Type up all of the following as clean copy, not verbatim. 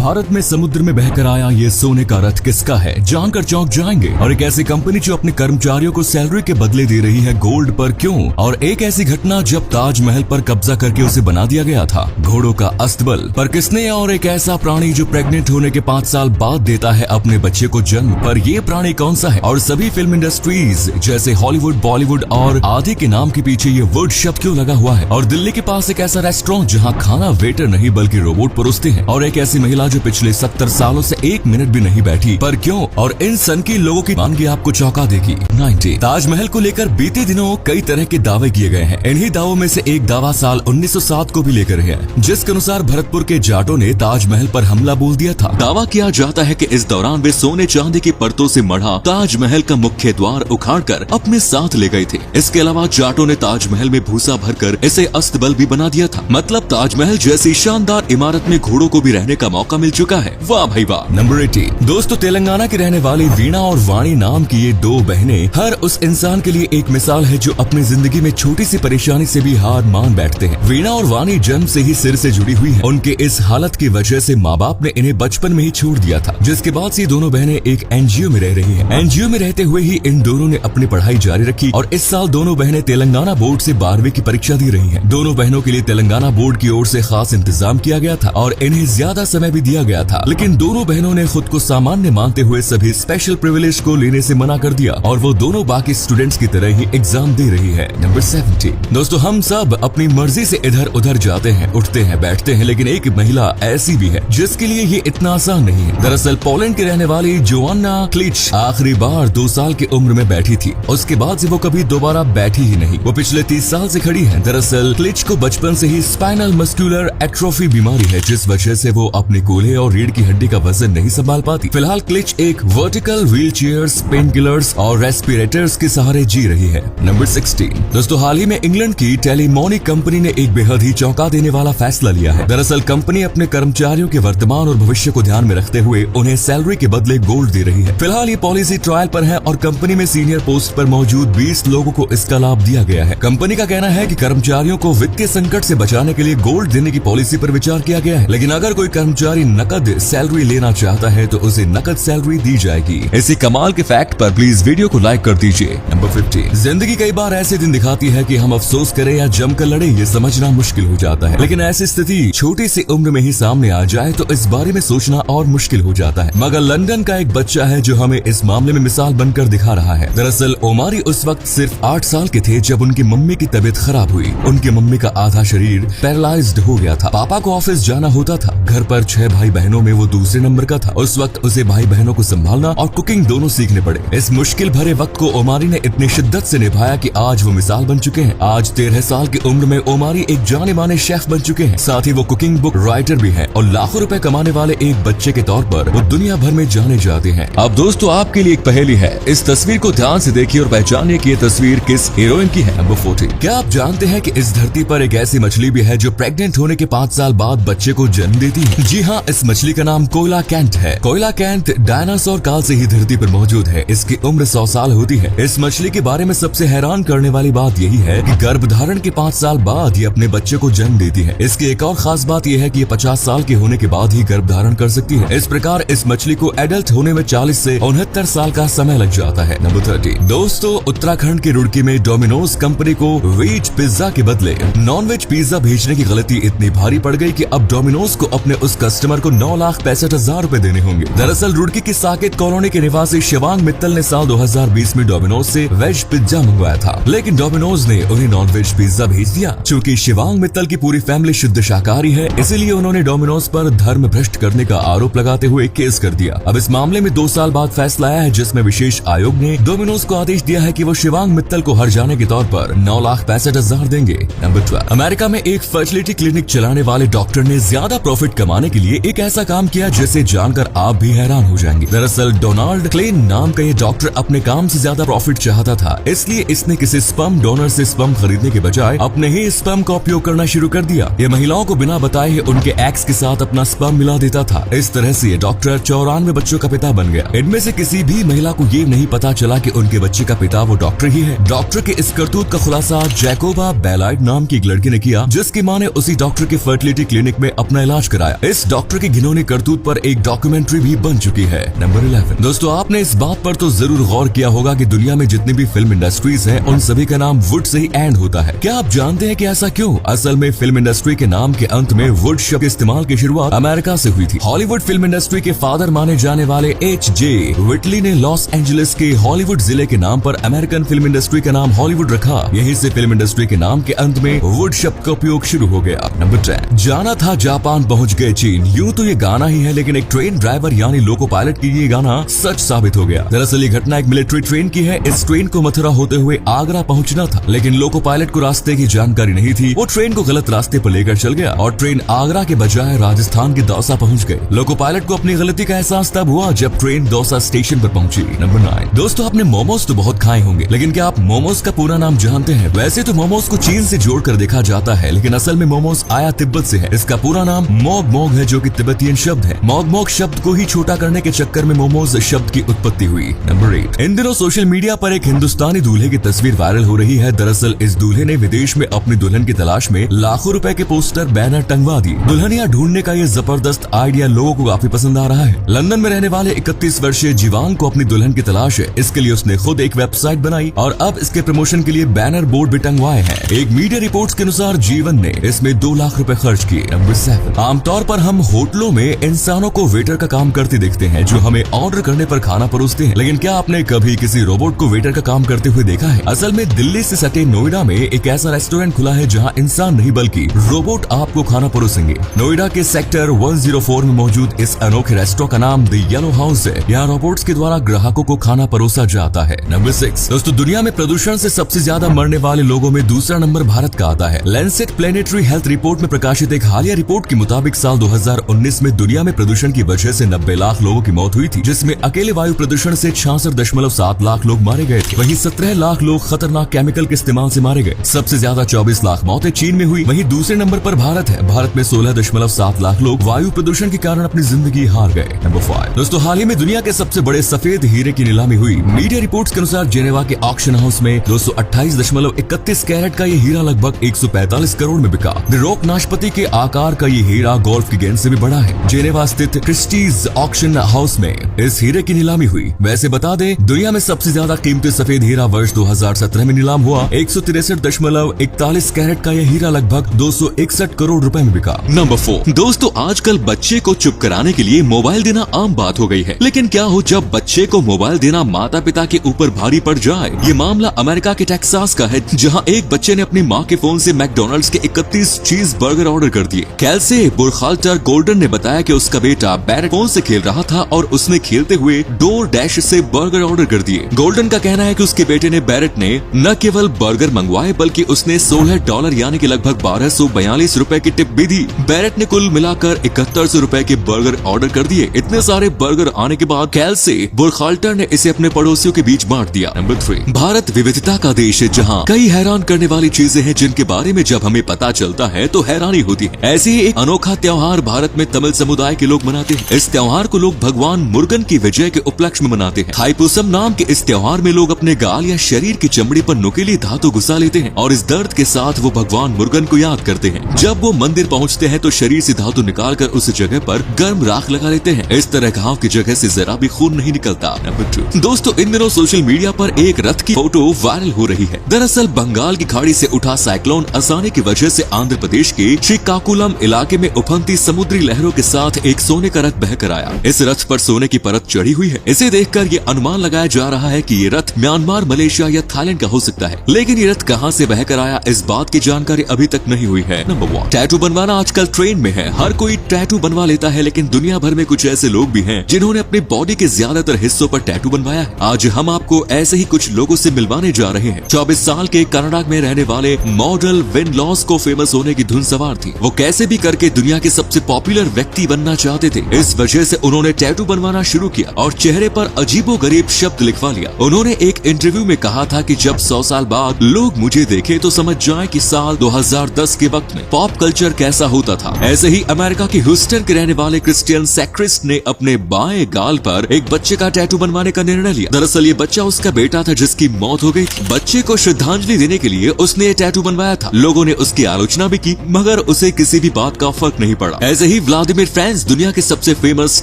भारत में समुद्र में बहकर आया ये सोने का रथ किसका है, जानकर चौंक जाएंगे। और एक ऐसी कंपनी जो अपने कर्मचारियों को सैलरी के बदले दे रही है गोल्ड पर, क्यों? और एक ऐसी घटना जब ताजमहल पर कब्जा करके उसे बना दिया गया था। घोड़ों का अस्तबल पर किसने? और एक ऐसा प्राणी जो प्रेग्नेंट होने के 5 साल बाद देता है अपने बच्चे को जन्म, पर ये प्राणी कौन सा है? और सभी फिल्म इंडस्ट्रीज जैसे हॉलीवुड, बॉलीवुड और आदि के नाम के पीछे ये वुड शब्द क्यों लगा हुआ है? और दिल्ली के पास एक ऐसा रेस्टोरेंट जहाँ खाना वेटर नहीं बल्कि रोबोट परोसते हैं। और एक ऐसी महिला जो पिछले 70 सालों से 1 मिनट भी नहीं बैठी, पर क्यों? और इन सनकी लोगों की मांगी आपको चौंका देगी। 90 ताजमहल को लेकर बीते दिनों कई तरह के दावे किए गए हैं। इन्हीं दावों में से एक दावा साल 1907 को भी लेकर है, जिसके अनुसार भरतपुर के जाटों ने ताजमहल पर हमला बोल दिया था। दावा किया जाता है कि इस दौरान वे सोने चांदी की परतों से मढ़ा ताजमहल का मुख्य द्वार उखाड़कर अपने साथ ले गए थे। इसके अलावा जाटों ने ताजमहल में भूसा भरकर इसे अस्तबल भी बना दिया था। मतलब ताजमहल जैसी शानदार इमारत में घोड़ों को भी रहने का मौका मिल चुका है। वाह भाई वाह। नंबर 80 दोस्तों, तेलंगाना की रहने वाली वीणा और वाणी नाम की ये 2 बहनें हर उस इंसान के लिए एक मिसाल है जो अपनी जिंदगी में छोटी सी परेशानी से भी हार मान बैठते हैं। वीणा और वाणी जन्म से ही सिर से जुड़ी हुई है। उनके इस हालत की वजह से माँ बाप ने इन्हें बचपन में ही छोड़ दिया था, जिसके बाद से दोनों बहनें एक एनजीओ में रह रही है। एनजीओ में रहते हुए ही इन दोनों ने अपनी पढ़ाई जारी रखी और इस साल दोनों बहनें तेलंगाना बोर्ड से 12वीं की परीक्षा दे रही है। दोनों बहनों के लिए तेलंगाना बोर्ड की ओर से खास इंतजाम किया गया था और इन्हें ज्यादा समय भी दिया गया था, लेकिन दोनों बहनों ने खुद को सामान्य मानते हुए सभी स्पेशल प्रिविलेज को लेने से मना कर दिया और वो दोनों बाकी स्टूडेंट्स की तरह ही एग्जाम दे रही है। नंबर 70 दोस्तों, हम सब अपनी मर्जी से इधर उधर जाते हैं, उठते हैं, बैठते हैं, लेकिन एक महिला ऐसी भी है जिसके लिए ये इतना आसान नहीं है। दरअसल पोलैंड की रहने वाली जोआना क्लिच आखिरी बार 2 साल की उम्र में बैठी थी। उसके बाद से वो कभी दोबारा बैठी ही नहीं। वो पिछले 30 साल से खड़ी है। दरअसल क्लिच को बचपन से ही स्पाइनल मस्कुलर एट्रोफी बीमारी है, जिस वजह से वो अपने कूल्हे और रीढ़ की हड्डी का वजन नहीं संभाल पाती। फिलहाल क्लिच एक vertical wheel chairs, pain killers और रेस्पिरेटर्स के सहारे जी रही है। नंबर 16 दोस्तों, हाल ही में इंग्लैंड की टेलीमोनी कंपनी ने एक बेहद ही चौंका देने वाला फैसला लिया है। दरअसल कंपनी अपने कर्मचारियों के वर्तमान और भविष्य को ध्यान में रखते हुए उन्हें सैलरी के बदले गोल्ड दे रही है। फिलहाल ये पॉलिसी ट्रायल पर है और कंपनी में सीनियर पोस्ट पर मौजूद 20 लोगों को इसका लाभ दिया गया है। कंपनी का कहना है कि कर्मचारियों को वित्तीय संकट से बचाने के लिए गोल्ड देने की पॉलिसी पर विचार किया गया है, लेकिन अगर कोई कर्मचारी नकद सैलरी लेना चाहता है तो उसे नकद सैलरी दी जाएगी। इसी कमाल के फैक्ट पर प्लीज वीडियो को लाइक कर दीजिए। नंबर 50 जिंदगी कई बार ऐसे दिन दिखाती है कि हम अफसोस करें या जमकर लड़े ये समझना मुश्किल हो जाता है, लेकिन ऐसी स्थिति छोटी सी उम्र में ही सामने आ जाए तो इस बारे में सोचना और मुश्किल हो जाता है। मगर लंदन का एक बच्चा है जो हमें इस मामले में मिसाल बनकर दिखा रहा है। दरअसल ओमारी उस वक्त सिर्फ 8 साल के थे जब उनकी मम्मी की तबीयत खराब हुई। उनकी मम्मी का आधा शरीर पैरालाइज्ड हो गया था। पापा को ऑफिस जाना होता था। घर पर 6 भाई बहनों में वो दूसरे नंबर का था। उस वक्त उसे भाई बहनों को संभालना और कुकिंग दोनों सीखने पड़े। इस मुश्किल भरे वक्त को ओमारी ने इतनी शिद्दत से निभाया कि आज वो मिसाल बन चुके हैं। आज 13 साल की उम्र में ओमारी एक जाने माने शेफ बन चुके हैं। साथ ही वो कुकिंग बुक राइटर भी हैं और लाखों रुपए कमाने वाले एक बच्चे के तौर पर वो दुनिया भर में जाने जाते हैं। अब दोस्तों, आपके लिए एक पहेली है। इस तस्वीर को ध्यान से देखिए और पहचानिए कि ये तस्वीर किस हीरोइन की है। नंबर 40 क्या आप जानते हैं कि इस धरती पर एक ऐसी मछली भी है जो प्रेग्नेंट होने के 5 साल बाद बच्चे को जन्म देती है? जी हाँ, इस मछली का नाम कोयलाकैंथ है। कोयलाकैंथ डायनासोर काल से ही धरती पर मौजूद है। इसकी उम्र 100 साल होती है। इस मछली के बारे में सबसे हैरान करने वाली बात यही है कि गर्भधारण के 5 साल बाद ये अपने बच्चे को जन्म देती है। इसकी एक और खास बात यह है कि ये 50 साल के होने के बाद ही गर्भधारण कर सकती है। इस प्रकार इस मछली को एडल्ट होने में 40 से 69 साल का समय लग जाता है। नंबर 30 दोस्तों, उत्तराखंड के रुड़की में डोमिनोज कंपनी को वेज पिज्जा के बदले नॉन वेज पिज्जा भेजने की गलती इतनी भारी पड़ गई कि अब डोमिनोज को अपने उस कस्टमर को 9,65,000 रुपए देने होंगे। दरअसल रुड़की की साकेत कॉलोनी के निवासी शिवांग मित्तल ने साल 2020 में डोमिनोज से वेज पिज्जा मंगवाया था, लेकिन डोमिनोज ने उन्हें नॉन वेज पिज्जा भेज दिया। चूँकि शिवांग मित्तल की पूरी फैमिली शुद्ध शाकाहारी है, इसीलिए उन्होंने डोमिनोज पर धर्म भ्रष्ट करने का आरोप लगाते हुए केस कर दिया। अब इस मामले में 2 साल बाद फैसला आया है, जिसमें विशेष आयोग ने डोमिनोज को आदेश दिया है कि वो शिवांग मित्तल को हर जाने के तौर पर 9,65,000 देंगे। नंबर 12 अमेरिका में एक फर्टिलिटी क्लिनिक चलाने वाले डॉक्टर ने ज्यादा प्रॉफिट कमाने के लिए एक ऐसा काम किया जिसे जानकर आप भी हैरान हो जाएंगे। दरअसल डोनाल्ड क्लेन नाम का ये डॉक्टर अपने काम से ज्यादा प्रॉफिट चाहता था, इसलिए इसने किसी स्पर्म डोनर से स्पर्म खरीदने के बजाय अपने ही स्पर्म का उपयोग करना शुरू कर दिया। ये महिलाओं को बिना बताए ही उनके एक्स के साथ अपना स्पर्म मिला देता था। इस तरह से ये डॉक्टर 94 बच्चों का पिता बन गया। इनमें से किसी भी महिला को ये नहीं पता चला कि उनके बच्चे का पिता वो डॉक्टर ही है। डॉक्टर के इस करतूत का खुलासा जैकोबा बेलाइट नाम की एक लड़की ने किया, जिसकी माँ ने उसी डॉक्टर के फर्टिलिटी क्लिनिक में अपना इलाज कराया। इस डॉक्टर डॉक्टर की घिनौनी करतूत पर एक डॉक्यूमेंट्री भी बन चुकी है। नंबर 11 दोस्तों, आपने इस बात पर तो जरूर गौर किया होगा कि दुनिया में जितनी भी फिल्म इंडस्ट्रीज हैं, उन सभी का नाम वुड से ही एंड होता है। क्या आप जानते हैं कि ऐसा क्यों? असल में फिल्म इंडस्ट्री के नाम के अंत में वुड शब्द के इस्तेमाल की शुरुआत अमेरिका से हुई थी। हॉलीवुड फिल्म इंडस्ट्री के फादर माने जाने वाले H.J. व्हिटली ने लॉस एंजलिस के हॉलीवुड जिले के नाम पर अमेरिकन फिल्म इंडस्ट्री का नाम हॉलीवुड रखा। यहीं से फिल्म इंडस्ट्री के नाम के अंत में वुड शब्द का उपयोग शुरू हो गया। नंबर 10 जाना था जापान पहुंच गए चीन। यूं तो ये गाना ही है, लेकिन एक ट्रेन ड्राइवर यानी लोको पायलट की ये गाना सच साबित हो गया। दरअसल ये घटना एक मिलिट्री ट्रेन की है। इस ट्रेन को मथुरा होते हुए आगरा पहुंचना था, लेकिन लोको पायलट को रास्ते की जानकारी नहीं थी। वो ट्रेन को गलत रास्ते पर लेकर चल गया और ट्रेन आगरा के बजाय राजस्थान के दौसा पहुंच गई। लोको पायलट को अपनी गलती का एहसास तब हुआ जब ट्रेन दौसा स्टेशन पर पहुंची। नंबर 9 दोस्तों, आपने मोमोज तो बहुत खाए होंगे, लेकिन क्या आप मोमोज का पूरा नाम जानते हैं? वैसे तो मोमोज को चीन से जोड़कर देखा जाता है, लेकिन असल में मोमोज आया तिब्बत से है। इसका पूरा नाम मोग मोग है, जो कि तिब्बतियन शब्द है। मोग मोग शब्द को ही छोटा करने के चक्कर में मोमोज शब्द की उत्पत्ति हुई। नंबर 8 इन दिनों सोशल मीडिया पर एक हिंदुस्तानी दूल्हे की तस्वीर वायरल हो रही है। दरअसल इस दूल्हे ने विदेश में अपनी दुल्हन की तलाश में लाखों रुपए के पोस्टर बैनर टंगवा दिए। दुल्हनिया ढूंढने का ये जबरदस्त आइडिया लोगों को काफी पसंद आ रहा है। लंदन में रहने वाले 31 वर्षीय जीवान को अपनी दुल्हन की तलाश है। इसके लिए उसने खुद एक वेबसाइट बनाई और अब इसके प्रमोशन के लिए बैनर बोर्ड भी टंगवाए हैं। एक मीडिया रिपोर्ट्स के अनुसार जीवन ने इसमें 2 लाख रुपए खर्च किए। नंबर 7 आमतौर पर हम होटलों में इंसानों को वेटर का काम करते देखते हैं, जो हमें ऑर्डर करने पर खाना परोसते हैं, लेकिन क्या आपने कभी किसी रोबोट को वेटर का काम करते हुए देखा है? असल में दिल्ली से सटे नोएडा में एक ऐसा रेस्टोरेंट खुला है जहां इंसान नहीं बल्कि रोबोट आपको खाना परोसेंगे। नोएडा के सेक्टर 104 में मौजूद इस अनोखे रेस्टोरेंट का नाम द येलो हाउस है। यहाँ रोबोट्स के द्वारा ग्राहकों को खाना परोसा जाता है। नंबर 6 दोस्तों, दुनिया में प्रदूषण से सबसे ज्यादा मरने वाले लोगों में दूसरा नंबर भारत का आता है। लैंसेट प्लेनेटरी हेल्थ रिपोर्ट में प्रकाशित एक हालिया रिपोर्ट के मुताबिक साल 2019 में दुनिया में प्रदूषण की वजह से 90 लाख लोगों की मौत हुई थी, जिसमें अकेले वायु प्रदूषण से 66.7 लाख लोग मारे गए थे। वहीं 17 लाख लोग खतरनाक केमिकल के इस्तेमाल से मारे गए। सबसे ज्यादा 24 लाख मौतें चीन में हुई। वहीं दूसरे नंबर पर भारत है। भारत में 16.7 लाख लोग वायु प्रदूषण के कारण अपनी जिंदगी हार गए। नंबर 5 दोस्तों, हाल ही में दुनिया के सबसे बड़े सफेद हीरे की नीलामी हुई। मीडिया रिपोर्ट्स के अनुसार जेनेवा के ऑक्शन हाउस में 228.31 कैरेट का ये हीरा लगभग 145 करोड़ में बिका। द रॉक नाशपाती के आकार का ये हीरा गोल्फ की गेंद से भी बड़ा है। जेनेवा स्थित क्रिस्टीज ऑक्शन हाउस में इस हीरे की नीलामी हुई। वैसे बता दें, दुनिया में सबसे ज्यादा कीमती सफेद हीरा वर्ष 2017 में नीलाम हुआ। 163.41 कैरेट का यह हीरा लगभग 261 करोड़ रुपए में बिका। नंबर 4 दोस्तों, आजकल बच्चे को चुप कराने के लिए मोबाइल देना आम बात हो गई है, लेकिन क्या हो जब बच्चे को मोबाइल देना माता पिता के ऊपर भारी पड़ जाए? ये मामला अमेरिका के टेक्सास का है, जहां एक बच्चे ने अपनी मां के फोन से मैकडॉनल्ड्स के 31 चीज बर्गर ऑर्डर कर दिए। कैलसे बुरखाल्टर गोल्डन ने बताया कि उसका बेटा बैरेट फोन से खेल रहा था और उसने खेलते हुए डोर डैश से बर्गर ऑर्डर कर दिए। गोल्डन का कहना है कि उसके बेटे ने बैरेट ने न केवल बर्गर मंगवाए बल्कि उसने $16 यानी कि लगभग 1242 रुपए की टिप भी दी। बैरेट ने कुल मिलाकर 7100 रुपए के बर्गर ऑर्डर कर दिए। इतने सारे बर्गर आने के बाद कैलसे बुरखाल्टर ने इसे अपने पड़ोसियों के बीच बांट दिया। नंबर 3 भारत विविधता का देश है, जहाँ कई हैरान करने वाली चीजें हैं जिनके बारे में जब हमें पता चलता है तो हैरानी होती है। ऐसे ही एक अनोखा त्योहार भारत में तमिल समुदाय के लोग मनाते हैं। इस त्योहार को लोग भगवान मुर्गन की विजय के उपलक्ष्य में मनाते हैं। थाईपुसम नाम के इस त्योहार में लोग अपने गाल या शरीर की चमड़ी पर नुकीली धातु घुसा लेते हैं और इस दर्द के साथ वो भगवान मुर्गन को याद करते हैं। जब वो मंदिर पहुंचते हैं तो शरीर से धातु निकालकर उस जगह पर गर्म राख लगा लेते हैं। इस तरह घाव की जगह से जरा भी खून नहीं निकलता। नंबर 2 दोस्तों, इन दिनों सोशल मीडिया पर एक रथ की फोटो वायरल हो रही है। दरअसल बंगाल की खाड़ी से उठा साइक्लोन असानी की वजह से आंध्र प्रदेश के श्रीकाकुलम इलाके में उफनती समुद्री लहरों के साथ एक सोने का रथ बहकर आया। इस रथ पर सोने की परत चढ़ी हुई है। इसे देखकर ये अनुमान लगाया जा रहा है कि ये रथ म्यांमार, मलेशिया या थाईलैंड का हो सकता है, लेकिन ये रथ कहां से बहकर आया इस बात की जानकारी अभी तक नहीं हुई है। नंबर 1 टैटू बनवाना आजकल ट्रेंड में है। हर कोई टैटू बनवा लेता है, लेकिन दुनिया भर में कुछ ऐसे लोग भी हैं जिन्होंने अपनी बॉडी के ज्यादातर हिस्सों पर टैटू बनवाया है। आज हम आपको ऐसे ही कुछ लोगों से मिलवाने जा रहे हैं। 24 साल के कनाडा में रहने वाले मॉडल विन लॉस को फेमस होने की धुन सवार थी। वो कैसे भी करके दुनिया के सबसे पॉपुलर व्यक्ति बनना चाहते थे। इस वजह से उन्होंने टैटू बनवाना शुरू किया और चेहरे पर अजीबोगरीब शब्द लिखवा लिया। उन्होंने एक इंटरव्यू में कहा था कि जब 100 साल बाद लोग मुझे देखें तो समझ जाएं कि साल 2010 के वक्त में पॉप कल्चर कैसा होता था। ऐसे ही अमेरिका के ह्यूस्टन के रहने वाले क्रिस्टियन सैक्रिस्ट ने अपने बाएं गाल पर एक बच्चे का टैटू बनवाने का निर्णय लिया। दरअसल ये बच्चा उसका बेटा था जिसकी मौत हो गई थी। बच्चे को श्रद्धांजलि देने के लिए उसने ये टैटू बनवाया था। लोगों ने उसकी आलोचना भी की, मगर उसे किसी भी बात का फर्क नहीं पड़ा। ऐसे ही व्लादिमीर फ्रांस दुनिया के सबसे फेमस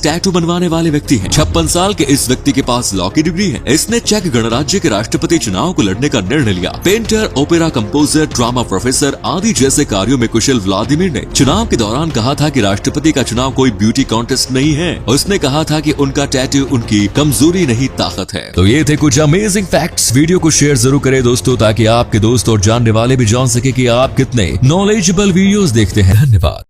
टैटू बनवाने वाले व्यक्ति हैं। 56 साल के इस व्यक्ति के पास लॉ की डिग्री है। इसने चेक गणराज्य के राष्ट्रपति चुनाव को लड़ने का निर्णय लिया। Painter, opera composer, drama professor आदि जैसे कार्यों में कुशल व्लादिमीर ने चुनाव के दौरान कहा था कि राष्ट्रपति का चुनाव कोई ब्यूटी कॉन्टेस्ट नहीं है। उसने कहा था कि उनका टैटू उनकी कमजोरी नहीं, ताकत है। तो ये थे कुछ अमेजिंग फैक्ट्स। वीडियो को शेयर जरूर करें दोस्तों, ताकि आपके दोस्त और जानने वाले भी जान सके कि आप कितने नॉलेजेबल वीडियोस देखते हैं। धन्यवाद।